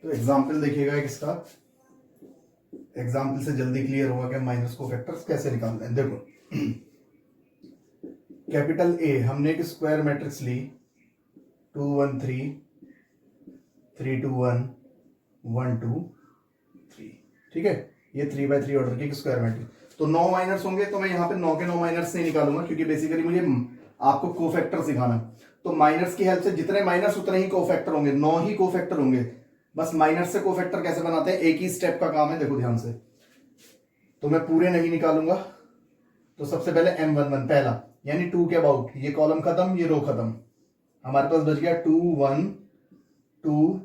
तो एग्जाम्पल देखिएगा किसका, एग्जाम्पल से जल्दी क्लियर होगा कि माइनस कोफैक्टर्स कैसे निकालते हैं। देखो कैपिटल ए हमने एक स्क्वायर मैट्रिक्स ली 2 1 3 3 2 1 1 2 3, ठीक है, ये 3/3 ऑर्डर की स्क्वायर मैट्रिक्स। तो 9 माइनर्स होंगे, तो मैं यहाँ पे 9 के 9 माइनर्स नहीं निकालूंगा क्योंकि बेसिकली मुझे आपको कोफैक्टर सिखाना है। तो माइनर्स की हेल्प से जितने माइनर्स उतने ही कोफैक्टर होंगे, 9 ही कोफैक्टर होंगे। बस माइनस से कोफैक्टर कैसे बनाते हैं, एक ही स्टेप का काम है, देखो ध्यान से। तो मैं पूरे नहीं निकालूंगा। तो सबसे पहले M11 पहला, यानी 2 के अबाउट, ये कॉलम खत्म, ये रो खत्म, हमारे पास बच गया 2 1 2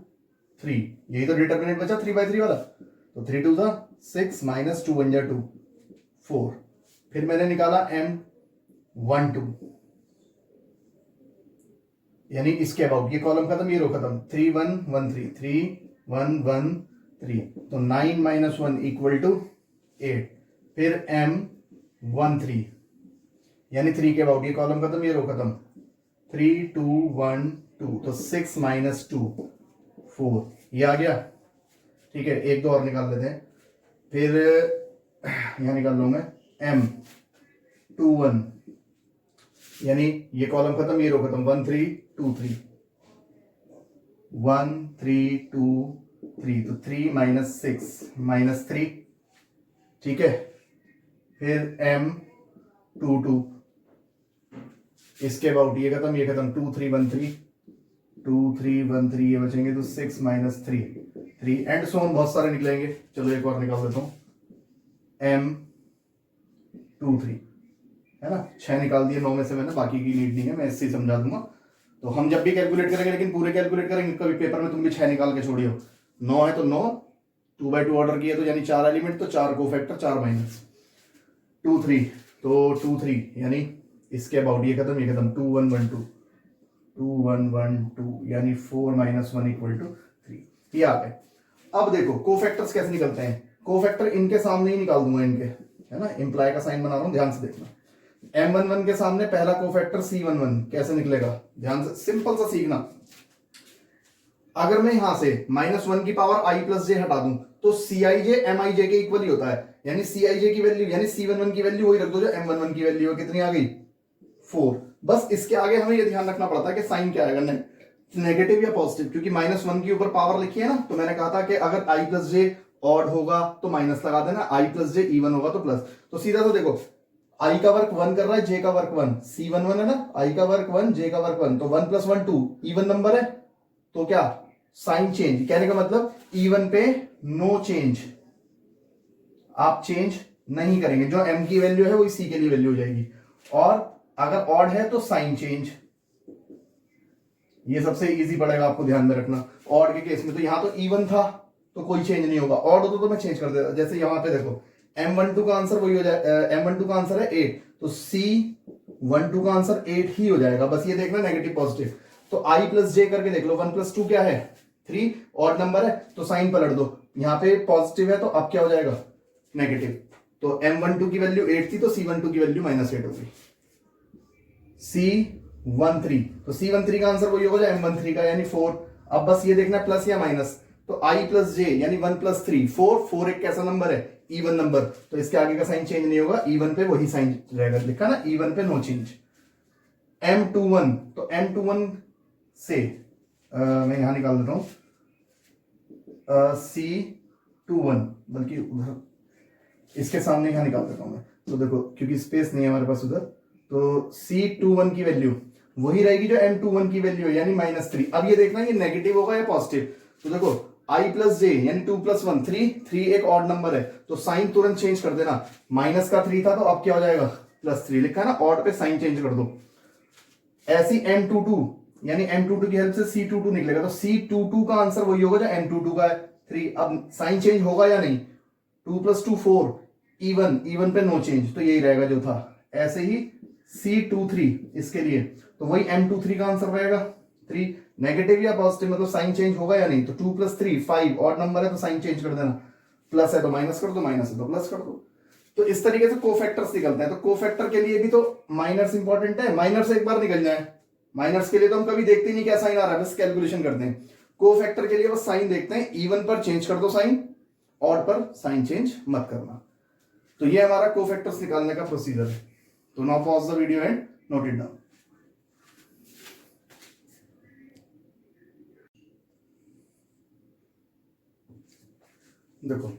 3, यही तो डिटरमिनेंट बचा 3/3 वाला। तो 3 2 था 6 माइनस 2 1 2 4। फिर मैंने निकाला M12, यानी इसके अबाउट, ये कॉलम खत्म, ये रो खत्म, 3 1 1 3 3 1 1 3। तो 9 माइनस 1 इक्वल टू 8। फिर M13, यानी 3 के अबाउट, ये कॉलम खत्म, ये रो खत्म, 3 2 1 2। तो 6 माइनस 2 4, ये आ गया, ठीक है। एक दो और निकाल लेते हैं। फिर यहां निकाल लूंगा M21, यानी ये कॉलम खत्म, ये रो खत्म, 1 3 2 3 1 3 2 3। तो 3 माइनस 6 माइनस 3, ठीक है। फिर M22, इसके अबाउट, ये खत्म, ये खत्म, 2 3 1 3 2 3 1 3, ये बचेंगे तो 6 माइनस 3 3 एंड सो ऑन, बहुत सारे निकलेंगे। चलो एक और निकाल देता हूं, M23, है ना। 6 निकाल दिए 9 में से मैंने, बाकी की नीड नहीं है, मैं इससे ही समझा दूंगा। तो हम जब भी कैलकुलेट करेंगे, लेकिन पूरे कैलकुलेट करेंगे, कभी पेपर में तुम भी 6 निकाल के छोड़ियो। 9 है तो 9, 2/2 ऑर्डर किए तो यानी 4 एलिमेंट, तो 4 कोफैक्टर, 4 माइनस 2 3। तो 2 3 यानी इसके अबाउट, ये खत्म, ये खत्म, 2 1 1 2 2 1 1 2, यानी 4 माइनस 1 इक्वल टू 3, ये आ गए। अब देखो कोफैक्टर्स कैसे निकलते हैं। कोफैक्टर इनके सामने ही निकाल दूंगा, इनके, है ना, इंप्लाई का साइन बना रहा हूं, ध्यान से देखना। M11 के सामने पहला कोफैक्टर C11 कैसे निकलेगा, ध्यान से, सिंपल सा सीखना। अगर मैं यहां से -1 की पावर i प्लस जे हटा दूं तो Cij Mij के इक्वल ही होता है, यानी Cij की वैल्यू, यानी C11 की वैल्यू वही रख दो जो M11 की वैल्यू है, कितनी आ गई 4। बस इसके आगे हमें ये ध्यान रखना पड़ता है कि साइन क्या आएगा, नेगेटिव या पॉजिटिव, क्योंकि -1 के ऊपर पावर लिखी है ना। तो मैंने कहा था कि अगर i प्लस जे ऑड होगा तो माइनस लगा देना, i प्लस जे इवन होगा तो प्लस। तो सीधा तो देखो, i का वर्क 1 कर रहा है, j का वर्क 1, C11 है ना, i का वर्क 1, j का वर्क 1, तो 1 + 1 2, इवन नंबर है, तो क्या साइन चेंज, कहने का मतलब इवन पे नो चेंज, आप चेंज नहीं करेंगे, जो m की वैल्यू है वही c के लिए वैल्यू हो जाएगी। और अगर ऑड है तो साइन चेंज, ये सबसे इजी पड़ेगा, आपको ध्यान में रखना। ऑड के केस में तो यहां तो इवन था तो कोई चेंज नहीं होगा, ऑड होता तो मैं चेंज कर देता। जैसे यहां पे देखो M12 का आंसर वही हो जाए, M12 का आंसर है 8, तो C12 का आंसर 8 ही हो जाएगा। बस ये देखना नेगेटिव पॉजिटिव। तो i प्लस जे करके देख लो, 1 + 2 क्या है 3, ऑड नंबर है तो साइन पलट दो, यहां पे पॉजिटिव है तो अब क्या हो जाएगा नेगेटिव। तो M12 की वैल्यू 8 थी तो C12 की वैल्यू -8 होगी। C13, तो C13 का आंसर वही होगा जो M13 का, यानी 4। अब बस ये देखना प्लस या माइनस, तो i प्लस जे यानी 1 + 3 4, 4 एक कैसा नंबर है इवन नंबर, तो इसके आगे का साइन चेंज नहीं होगा, इवन पे वही साइन रहेगा, लिखा ना इवन पे नो चेंज। M21, तो M21 से मैं यहां निकाल देता हूं C21, बल्कि उधर इसके सामने यहां निकाल देता हूं मैं। तो देखो क्योंकि स्पेस नहीं है हमारे पास उधर, तो C21 की वैल्यू वही रहेगी जो M21 की वैल्यू है, यानी -3। अब ये देखना ये नेगेटिव होगा या पॉजिटिव। तो देखो i प्लस जे यानी 2 + 1 3, 3 एक ऑड नंबर है तो साइन तुरंत चेंज कर देना, माइनस का 3 था तो अब क्या हो जाएगा +3, लिखा है ना, ऑड पे साइन चेंज कर दो। ऐसी M22, यानी M22 की हेल्प से C22 निकलेगा, तो C22 का आंसर वही होगा जो M22 का है 3। अब साइन चेंज होगा या नहीं, 2 + 2 4, इवन पे नो चेंज, तो यही रहेगा जो था। ऐसे ही C23 इसके लिए, तो वही M23 का आंसर रहेगा 3, नेगेटिव या पॉजिटिव, मतलब साइन चेंज होगा या नहीं। तो 2 + 3 5, ऑड नंबर है तो साइन चेंज कर देना, प्लस है तो माइनस कर दो, माइनस है तो प्लस कर दो। तो इस तरीके से कोफैक्टर्स निकलते हैं। तो कोफैक्टर के लिए भी तो माइनर्स इंपॉर्टेंट है, माइनर्स एक बार निकल जाए, माइनर्स के लिए तो हम कभी देखते नहीं क्या साइन आ रहा है, बस कैलकुलेशन करते हैं। कोफैक्टर के लिए बस साइन देखते हैं, इवन पर चेंज कर दो साइन, ऑड पर साइन चेंज मत करना। तो ये हमारा कोफैक्टर्स निकालने का प्रोसीजर है। तो now pause the video and note it down. देखो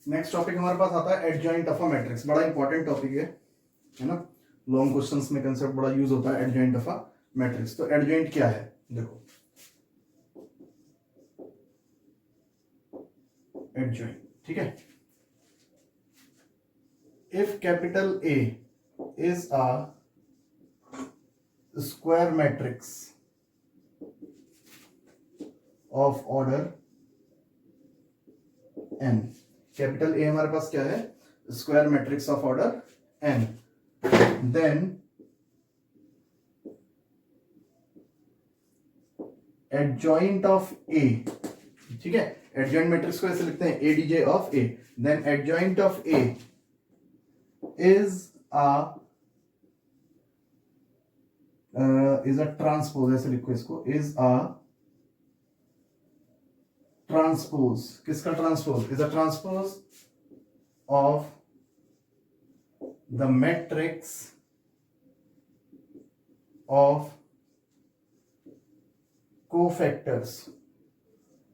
नेक्स्ट टॉपिक हमारे पास आता है एडजॉइंट ऑफ अ मैट्रिक्स। बड़ा इंपॉर्टेंट टॉपिक है ना, लॉन्ग क्वेश्चंस में कंसेप्ट बड़ा यूज होता है एडजॉइंट ऑफ अ मैट्रिक्स। तो एडजॉइंट क्या है, देखो एडजॉइंट, ठीक है। If capital A is a square matrix of order n, capital A हमारे पास क्या है, square matrix of order n, then adjoint of A, ठीक है, एडजॉइंट मैट्रिक्स को ऐसे लिखते हैं ADJ of A, then adjoint of A is a transpose, ऐसे लिखो इसको, इज अ ट्रांसपोज, किसका transpose, is a transpose of the matrix of cofactors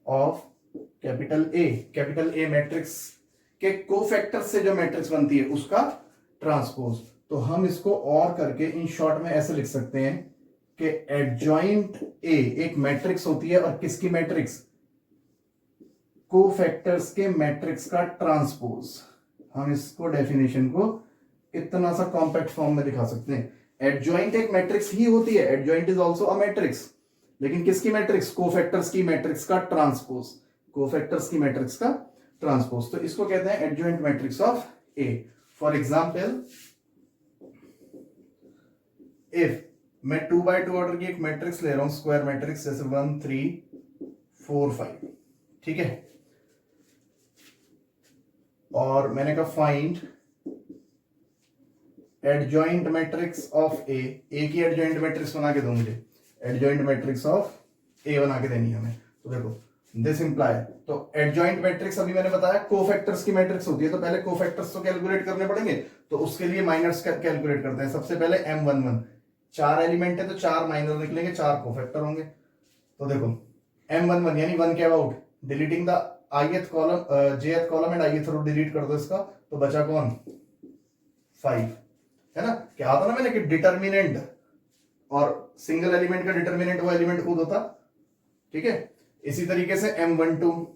of capital A. Capital A matrix के कोफैक्टर्स से जो मैट्रिक्स बनती है उसका ट्रांसपोज। तो हम इसको और करके इन शॉर्ट में ऐसे लिख सकते हैं कि एडजॉइंट ए एक मैट्रिक्स होती है, और किसकी मैट्रिक्स, कोफैक्टर्स के मैट्रिक्स का ट्रांसपोज। हम इसको डेफिनेशन को इतना सा कॉम्पैक्ट फॉर्म में दिखा सकते हैं। एडजॉइंट एक मैट्रिक्स ही होती है, adjoint is also a matrix, लेकिन किसकी मैट्रिक्स, कोफैक्टर्स की मैट्रिक्स का ट्रांसपोज, कोफैक्टर्स की मैट्रिक्स का ट्रांसपोज। तो इसको कहते हैं adjoint matrix of A. For example if मैं 2x2 ऑर्डर की एक मैट्रिक्स ले रहा हूं, स्क्वायर मैट्रिक्स, जैसे 1 3 4 5, ठीक है, और मैंने कहा फाइंड एडजॉइंट मैट्रिक्स ऑफ ए, ए की एडजॉइंट मैट्रिक्स बना के दो मुझे, एडजॉइंट मैट्रिक्स ऑफ ए बना के देनी है हमें। तो देखो दिस इंप्लाई, तो एडजॉइंट मैट्रिक्स अभी मैंने बताया कोफैक्टर्स की मैट्रिक्स होती है, तो पहले कोफैक्टर्स तो कैलकुलेट करने पड़ेंगे, तो उसके लिए माइनर्स कैलकुलेट करते हैं। सबसे पहले m11, 4 एलिमेंट है तो 4 माइनर निकलेंगे, 4 कोफैक्टर होंगे। तो देखो m11 यानी 1 के about, deleting the ith column, jth column and ith row delete कर दो इसका, तो बचा कौन, 5, है ना। क्या आता ना मैंने कि डिटर्मिनेंट और सिंगल एलिमेंट का डिटर्मिनेंट वो एलिमेंट खुद होता, ठीक है। इसी तरीके से m12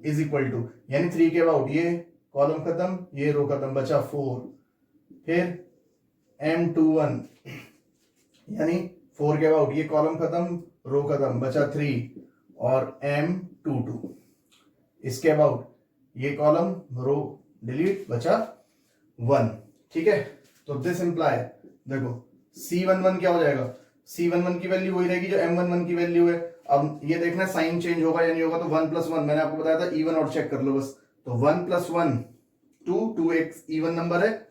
इज इक्वल टू, यानी 3 के अबाउट, ये कॉलम खत्म, ये रो खत्म, बचा 4। फिर m21 यानी 4 के अबाउट, ये कॉलम खत्म, रो खत्म, बचा 3, और m22 इसके अबाउट, ये कॉलम रो डिलीट, बचा 1, ठीक है। तो दिस इंप्लाई, देखो C11 क्या हो जाएगा, C11 की वैल्यू वही रहेगी जो M11 की वैल्यू है। अब ये देखना साइन चेंज होगा या नहीं होगा, तो 1 + 1 मैंने आपको बताया था, इवन और चेक कर लो बस। तो 1 + 1 2 एक इवन नंबर है,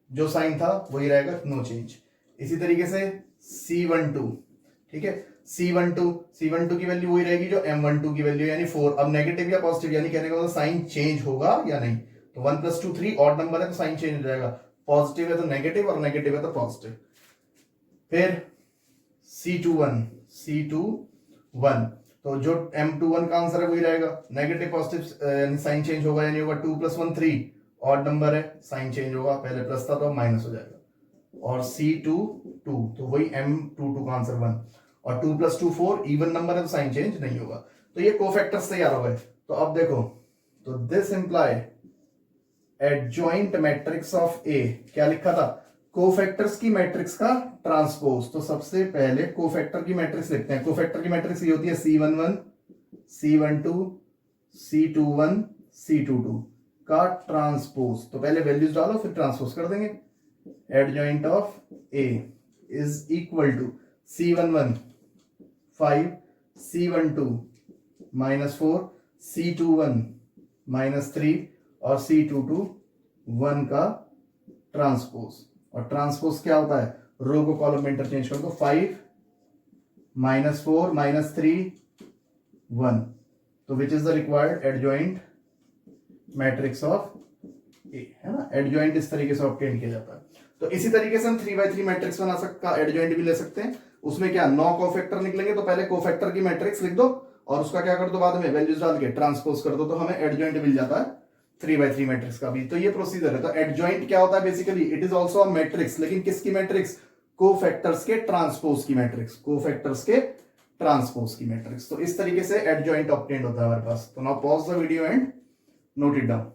जो साइन था वही रहेगा, नो चेंज। इसी तरीके से C12, ठीक है, C12 की वैल्यू वही रहेगी जो M12 की वैल्यू, यानी 4। अब नेगेटिव या पॉजिटिव, यानी कहने का मतलब साइन चेंज होगा या नहीं। तो 1 + 2 3 ऑड नंबर है तो साइन चेंज हो जाएगा, पॉजिटिव है तो नेगेटिव और नेगेटिव है तो पॉजिटिव। फिर C21 तो जो M21 का आंसर है वही रहेगा, नेगेटिव पॉजिटिव यानी साइन चेंज होगा या नहीं होगा। 2 + 1 3 ऑड नंबर है, साइन चेंज होगा, पहले प्लस था तो माइनस हो जाएगा। और C22 तो वही M22 का आंसर 1, और 2 + 2 4 इवन नंबर है तो साइन चेंज नहीं होगा। तो ये कोफैक्टर्स तैयार हो गए। तो अब देखो, तो this imply adjoint matrix of A, क्या लिखा था, कोफैक्टर्स की मैट्रिक्स का ट्रांसपोज। तो सबसे पहले कोफैक्टर की मैट्रिक्स लिखते हैं। कोफैक्टर की मैट्रिक्स ये होती है C11 C12 C21 C22 का ट्रांसपोज। तो पहले वैल्यूज डालो फिर ट्रांसपोज कर देंगे। Adjoint of A is equal to C11 5 C12 -4 C21 -3 और C22 1 का ट्रांसपोज। और ट्रांसपोज क्या होता है, रो को कॉलम में इंटरचेंज कर दो, 5 -4 -3 1, तो which is the required adjoint matrix of A, है ना। एडजॉइंट इस तरीके से ऑब्टेन किया जाता है। तो इसी तरीके से हम 3x3 मैट्रिक्स बना सकता, एडजॉइंट भी ले सकते हैं। उसमें क्या 9 कोफैक्टर निकलेंगे, तो पहले कोफैक्टर की मैट्रिक्स लिख दो और उसका क्या कर दो, बाद में वैल्यूज डाल के ट्रांसपोज कर दो, तो हमें एडजॉइंट मिल जाता है 3x3 मैट्रिक्स का भी। तो ये प्रोसीजर है। तो एडजॉइंट क्या होता है basically, it is also a matrix, लेकिन किसकी मैट्रिक्स, कोफैक्टर्स के ट्रांसपोज की मैट्रिक्स, कोफैक्टर्स के ट्रांसपोज की मैट्रिक्स। तो इस तरीके से एडजॉइंट ऑब्टेन्ड होता है हमारे पास। तो now pause the video and note it down.